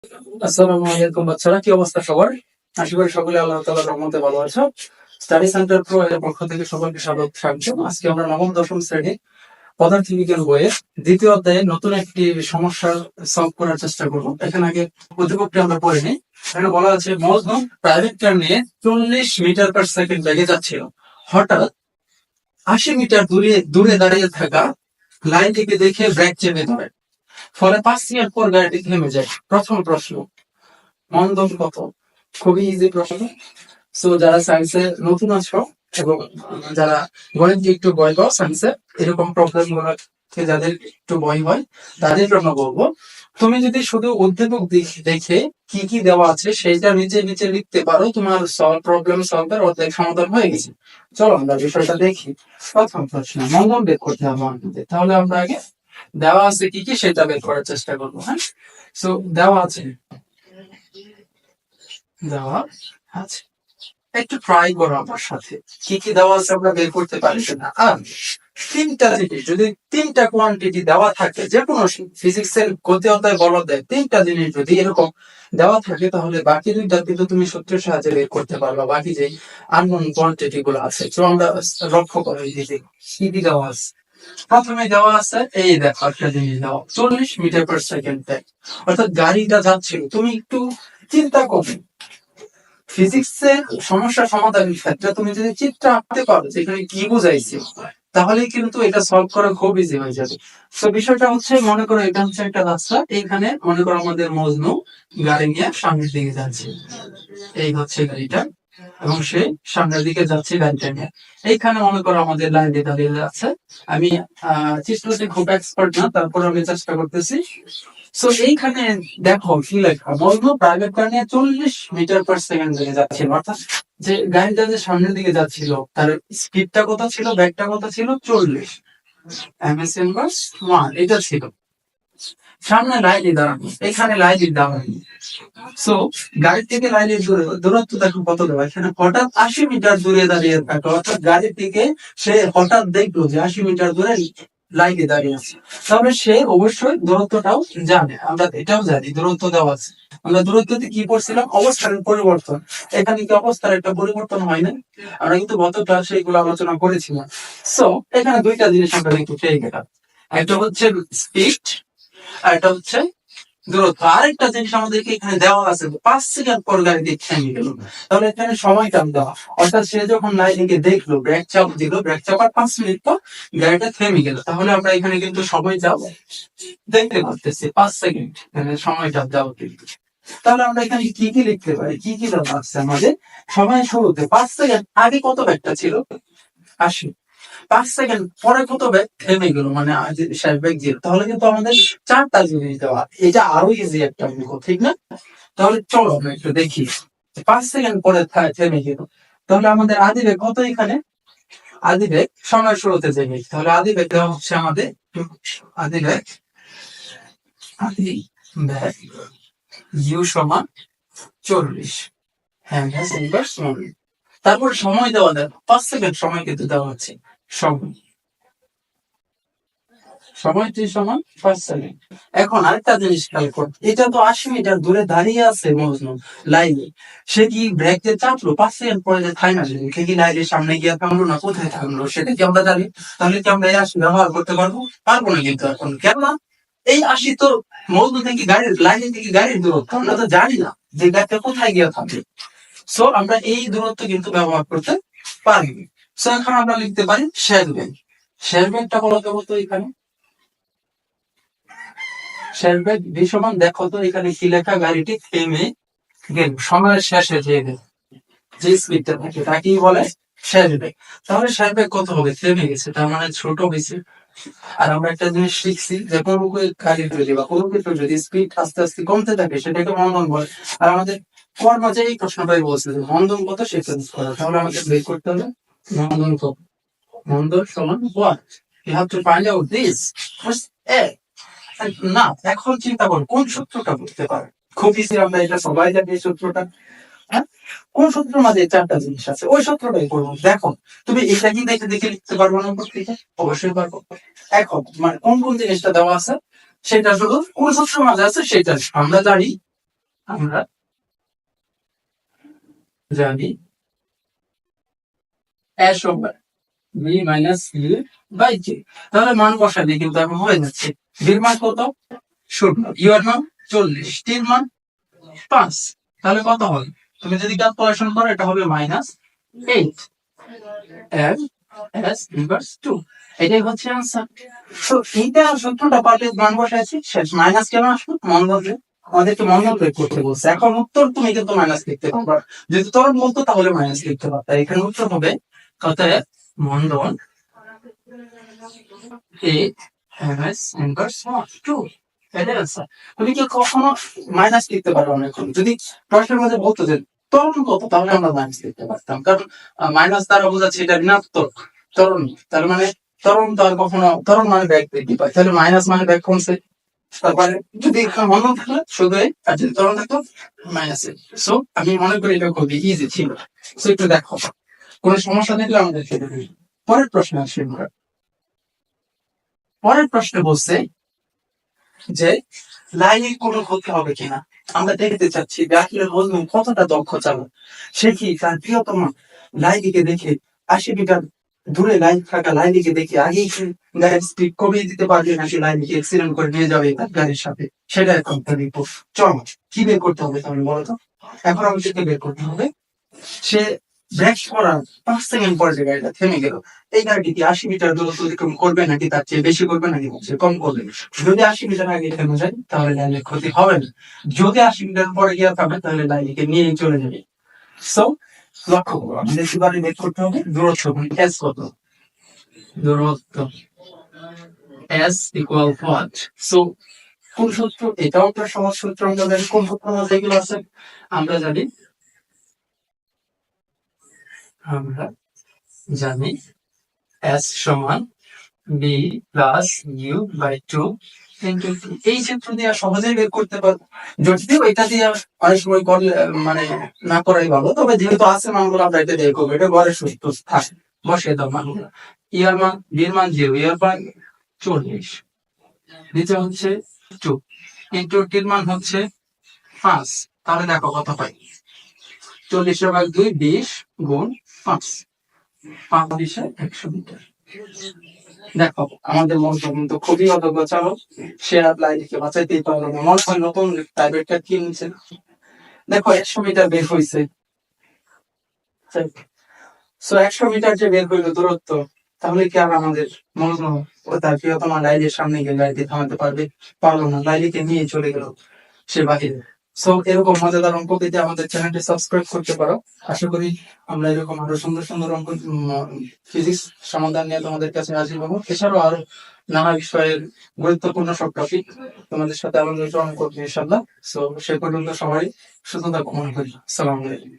আসসালামু আলাইকুম বাচ্চারা, কি অবস্থা সবার? আশা করি সকলে আল্লাহ তাআলার রহমতে ভালো আছো। স্টাডি সেন্টার প্রো এর পক্ষ থেকে সকলকে স্বাগত। আজকে আমরা নবম দশম শ্রেণী পদার্থবিজ্ঞান বইয়ের দ্বিতীয় অধ্যায়ে নতুন একটি সমস্যার সলভ করার চেষ্টা করব। এখানে আগে উদ্দীপকটি আমরা পড়ে নিই। এখানে বলা আছে, মজনু প্রাইভেট কার নিয়ে 40 মিটার পার সেকেন্ড বেগে যাচ্ছিল। হঠাৎ 80 মিটার দূরে দাঁড়িয়ে থাকা লাইনটিকে দেখে ব্রেক চেপে ধরে। ফলে 5 সেকেন্ড পর গাড়িটি থেমে যায়। প্রথম প্রশ্ন, মন্দন কত? খুবই ইজি প্রশ্ন। সো যারা সায়েন্সে নতুন আছো এবং যারা গণিত একটু ভয় পাও সায়েন্সে, এরকম প্রবলেম গুলোকে যাদের একটু ভয় হয় তাদের জন্য বলবো, তুমি যদি শুধু উদ্দীপক দেখে কি কি দেওয়া আছে সেইটা নিচে নিচে লিখতে পারো, তোমার প্রবলেম সলভের অর্ধেক সমাধান হয়ে গেছে। চলো আমরা বিষয়টা দেখি। প্রথম প্রশ্ন, মন্দন বের করতে হবে আমাদের। তাহলে আমরা আগে দেওয়া আছে কি কি সেটা বের করার চেষ্টা করবো। হ্যাঁ, সো দেওয়া আছে, দেওয়া আছে, একটু ট্রাই করো আমার সাথে। কি কি দেওয়া আছে আমরা বের করতে পারি কিনা। আর তিনটা জিনিস, যদি তিনটা কোয়ান্টিটি দেওয়া থাকে, যে কোনো ফিজিক্স এর গতি অধ্যায় বল অধ্যায় তিনটা জিনিস যদি এরকম দেওয়া থাকে, তাহলে বাকি দুইটা কিন্তু তুমি সূত্রের সাহায্যে বের করতে পারবা। বাকি যে আননোন কোয়ান্টিটি গুলো আছে, তো আমরা লক্ষ্য করো এই দিকে কি কি দেওয়া আছে। প্রথমে দেওয়া আছে, এই দেখো একটা জিনিস দেওয়া, 40 মিটার পার সেকেন্ড। অর্থাৎ গাড়িটা যাচ্ছিল, তুমি একটু চিন্তা করো, ফিজিক্সের সমস্যা সমাধানের ক্ষেত্রে তুমি যদি চিত্র আঁকতে পারো যেখানে কি বুঝাইছে, তাহলে কিন্তু এটা সলভ করা খুব ইজি হয়ে যাবে। তো বিষয়টা হচ্ছে, মনে করো এটা হচ্ছে একটা রাস্তা, এইখানে মনে করো আমাদের মজনু গাড়ি নিয়ে সামনের দিকে যাচ্ছে, এই হচ্ছে গাড়িটা, এবং সে সামনের দিকে যাচ্ছে গাড়িটা নিয়ে। এইখানে মনে করো আমাদের লাইনে দাঁড়িয়ে আছে। আমি চিত্রতে খুব এক্সপার্ট না, তারপর আমি চেষ্টা করতেছি। সো এইখানে দেখো কি লেখা, মজনু প্রাইভেট কার নিয়ে 40 মিটার পার সেকেন্ড দিকে যাচ্ছিল। অর্থাৎ যে গাড়িটা যে সামনের দিকে যাচ্ছিল তার স্পিডটা কত ছিল, ব্যাগটা কত ছিল, 40 এমএস ইনভার্স 1 এটা ছিল। সামনে লাইনে দাঁড়ানো, এখানে লাইনে দাঁড়ানো। সো গাড়ি থেকে লাইনের দূরত্ব দেখো কত দেওয়া, এখানে হঠাৎ 80 মিটার দূরে দাঁড়িয়ে থাকে। অর্থাৎ গাড়ি থেকে সে হঠাৎ দেখলো যে 80 মিটার দূরে লাইনে দাঁড়িয়ে আছে, তাহলে সে অবশ্যই দূরত্বটাও জানে। আমরা এটাও জানি দূরত্ব দেওয়া আছে। আমরা দূরত্বতে কি পড়ছিলাম, অবস্থানের পরিবর্তন। এখানে কি অবস্থার একটা পরিবর্তন হয় না? আমরা কিন্তু গত ক্লাসে এগুলো আলোচনা করেছিলাম। সো এখানে দুইটা জিনিস আমরা কিন্তু পেয়ে গেলাম, একটা হচ্ছে স্পিড আর একটা হচ্ছে দূরত্ব। আরেকটা জিনিস আমাদেরকে এখানে দেওয়া আছে, 5 সেকেন্ড পর গাড়িটি থেমে গেল। তাহলে এখানে সময়টা দেওয়া, অর্থাৎ সে যখন লাইনকে দেখলো, ব্রেক চাপ দিল, ব্রেক চাপার 5 মিনিট পর গাড়িটা থেমে গেল। তাহলে আমরা এখানে কিন্তু সময় যাব দেখতে পারতেছি 5 সেকেন্ড, এখানে সময়টা দেওয়া কিন্তু। তাহলে আমরা এখানে কি কি লিখতে পারি, কি কি দেওয়া আছে আমাদের। সময় শুরুতে 5 সেকেন্ড আগে কত ব্যাগটা ছিল, 80। 5 সেকেন্ড পরে কত ব্যাগ থেমে গেল, মানে শেষ ব্যাগ জিরো। তাহলে কিন্তু আমাদের চারটা জিনিস দেওয়া, এটা আরো ইজি একটা অঙ্ক, ঠিক না? তাহলে চলো আমরা একটু দেখি। 5 সেকেন্ড পরে থেমে গেল, তাহলে আমাদের আদি বেগ কত এখানে, আদি বেগ সময় শুরুতে থেমে, তাহলে আদি বেগ দেওয়া হচ্ছে আমাদের, আদি বেগ, আদি বেগ ইউ সমান 40 হ্যাঁ, তারপরে সময় দেওয়া দেয় 5 সেকেন্ড সময় কিন্তু দেওয়া হচ্ছে। সময়, সময়টি সমান 5 সেকেন্ড। এখন আরেকটা জিনিস খেয়াল কর, এটা তো 80 মিটার দূরে দাঁড়িয়ে আছে মজনু লাইনে। সে কি ব্রেকে চাপলো, 5 সেকেন্ড পরে যে থাই না, সে কি লাইনের সামনে গিয়ে থামলো না কোথায় থামলো, সেটা কি আমরা জানি? তাহলে কি আমরা এই 80 ব্যবহার করতে পারবো? পারবো না কিন্তু এখন। কেন না? এই 80 তো মজনু থেকে গাড়ির লাইনে থেকে গাড়ির দূরত্ব, আমরা তো জানি না যে গাড়িটা কোথায় গিয়ে থামবে। সো আমরা এই দূরত্ব কিন্তু ব্যবহার করতে পারি। সো এখন আমরা লিখতে পারি শেষ বেগ। শেষ বেগটা বলতে বলতো এখানে শেষ বেগ ভি সমান, দেখো তো এখানে কি লেখা, গাড়িটি থেমে গেল, সময়ের শেষে যে স্পিডটা থাকে তাকেই বলে শেষ বেগ। তাহলে শেষ বেগ কত হবে, থেমে গেছে, তার মানে ছোট হয়েছে। আর আমরা একটা জিনিস শিখছি যে কোনো গাড়ির যদি বা কোনো ক্ষেত্রে যদি স্পিড আস্তে আস্তে কমতে থাকে সেটাকে মন্দন বলে। আর আমাদের কর্ম যে এই প্রশ্নটাই বলছে যে মন্দন কত সেটা করা, তাহলে আমাদের বের করতে হবে মন্দন কত। মন্দন সমান what, you have to find out this first a। না, এখন চিন্তা করো কোন সূত্রটা বুঝতে পারে। খুব ইজি, আমরা এটা সবাই জানি এই সূত্রটা। হ্যাঁ, কোন সূত্রের মাঝে চারটা জিনিস আছে, ওই সূত্রটাই করবো। দেখো তুমি এটা কি দেখে দেখে লিখতে পারবো না পত্রিকা? অবশ্যই পারবো। এখন মানে কোন কোন জিনিসটা দেওয়া আছে সেটা শুধু কোন সূত্রের মাঝে আছে সেটা আমরা জানি। আমরা জানি এর সমান বি মাইনাস ইউ বাই কে। তাহলে মান বসালে কিন্তু এখন হয়ে যাচ্ছে। বির মান কত? 0। ইউ এর মান 40, টির মান 5। তাহলে কত হবে? তুমি যদি ক্যালকুলেশন করো এটা হবে -8 এর এস ইনভার্স 2। এটাই হচ্ছে আনসার। তো এইটা সূত্রটা পাল্টে মান বসাইছি, শেষ। মাইনাস কেন আসলো? মন বলবে আমাদেরকে মঙ্গল প্রয়োগ করতে বলছে। এখন উত্তর তুমি কিন্তু মাইনাস লিখতে পারবা। যদি তরল বলতো তাহলে মাইনাস লিখতে পারতা। এখানে উত্তর হবে অতএব মন্দন এইট এস ইনভার্স 2। এটাই আনসার। তুমি কি কখনো মাইনাস লিখতে পারো না? এখন যদি প্রশ্নের মধ্যে বলতো যে ত্বরণ কত, তাহলে আমরা মাইনাস লিখতে পারতাম, কারণ মাইনাস দ্বারা বোঝাচ্ছে এটা ঋণাত্মক ত্বরণ। তার মানে ত্বরণ তো আর কখনো, ত্বরণ মানে ব্যাগ বৃদ্ধি পায়, তাহলে মাইনাস মানে ব্যাগ কমছে। তারপরে যদি মনে থাকলে শুধু আর যদি ত্বরণ থাকতো মাইনাস। সো আমি মনে করি এটা খুবই ইজি ছিল। সো একটু দেখো, কোনো সমস্যা থাকলে আমাদের সেটা পরের প্রশ্ন আসি আমরা। পরের প্রশ্ন বলছে যে লাইনের কোনো ক্ষতি হবে কিনা। আমরা দেখতে চাচ্ছি যে আসলে মজনু কতটা দক্ষ চালক। সে কি তার প্রিয়তম লাইলিকে দেখে 80 মিটার দূরে লাইন থাকা লাইলিকে দেখে আগেই গাড়ির স্পিড কমিয়ে দিতে পারবে, নাকি লাইলিকে অ্যাক্সিডেন্ট করে নিয়ে যাবে তার গাড়ির সাথে, সেটা এখন তার রিপোর্ট। চল কি বের করতে হবে তাহলে বলো তো। এখন আমাদেরকে বের করতে হবে সে ব্রেক করার 5 সেকেন্ড পরে যে গাড়িটা থেমে গেল, এই গাড়িটি কি 80 মিটার দূরত্ব অতিক্রম করবে, নাকি তার চেয়ে বেশি করবে, নাকি তার চেয়ে কম করবে? যদি 80 মিটার আগে থেমে যায় তাহলে লাইনের ক্ষতি হবে না। যদি 80 মিটার পরে গিয়ে থামে তাহলে লাইনকে নিয়ে চলে যাবে। সো লক্ষ্য করো, আমাদের এবারে বের করতে হবে দূরত্ব এস কত। দূরত্ব এস ইকুয়াল হোয়াট? সো কোন সূত্র? এটাও একটা সহজ সূত্র। আমরা জানি কোন সূত্র মধ্যে এগুলো আছে। আমরা জানি আমরা জানি এস সমান B plus U by 2 into T. এই সূত্র দিয়ে সহজেই বের করতে পারবো। যদিও এটা দিয়ে অনেক সময় করলে মানে না করাই ভালো, তবে যেহেতু আছে মানগুলো আমরা এটা দিয়ে করবো। এটা ঘরের সূত্র থাক, বসিয়ে দাও মানগুলো। ইয়ার মান, বির মান 0, ইয়ার মান 40, নিচে হচ্ছে 2 ইন্টু টির মান হচ্ছে 5। তাহলে দেখো কত পাই। 40/2 20 গুণ 5, 100 মিটার। দেখো আমাদের মনটা কিন্তু খুবই অযোগ্য চালক, সে আর লাইলিকে বাঁচাইতেই পারলো না। মনে হয় নতুন প্রাইভেট কার কিনছে। দেখো 100 মিটার বের হয়েছে। সো 100 মিটার যে বের হইলো দূরত্ব, তাহলে কি আর আমাদের মজনু ও তার প্রিয়তমা লাইলির সামনে গিয়ে গাড়িতে থামাতে পারবে? পারলো না, লাইলিকে নিয়ে চলে গেল সে বাহিরে। সো এরকম মজাদার অঙ্ক পেতে আমাদের চ্যানেলটি সাবস্ক্রাইব করতে পারো। আশা করি আমরা এরকম আরো সুন্দর সুন্দর অঙ্ক ফিজিক্স সমাধান নিয়ে তোমাদের কাছে হাজির হবো। এছাড়াও আরো নানা বিষয়ের গুরুত্বপূর্ণ সব টপিক তোমাদের সাথে আলোচনা করবো ইনশাল্লাহ। সো সে পর্যন্ত সবাই সুস্থতা কামনা করি। আসসালামু আলাইকুম।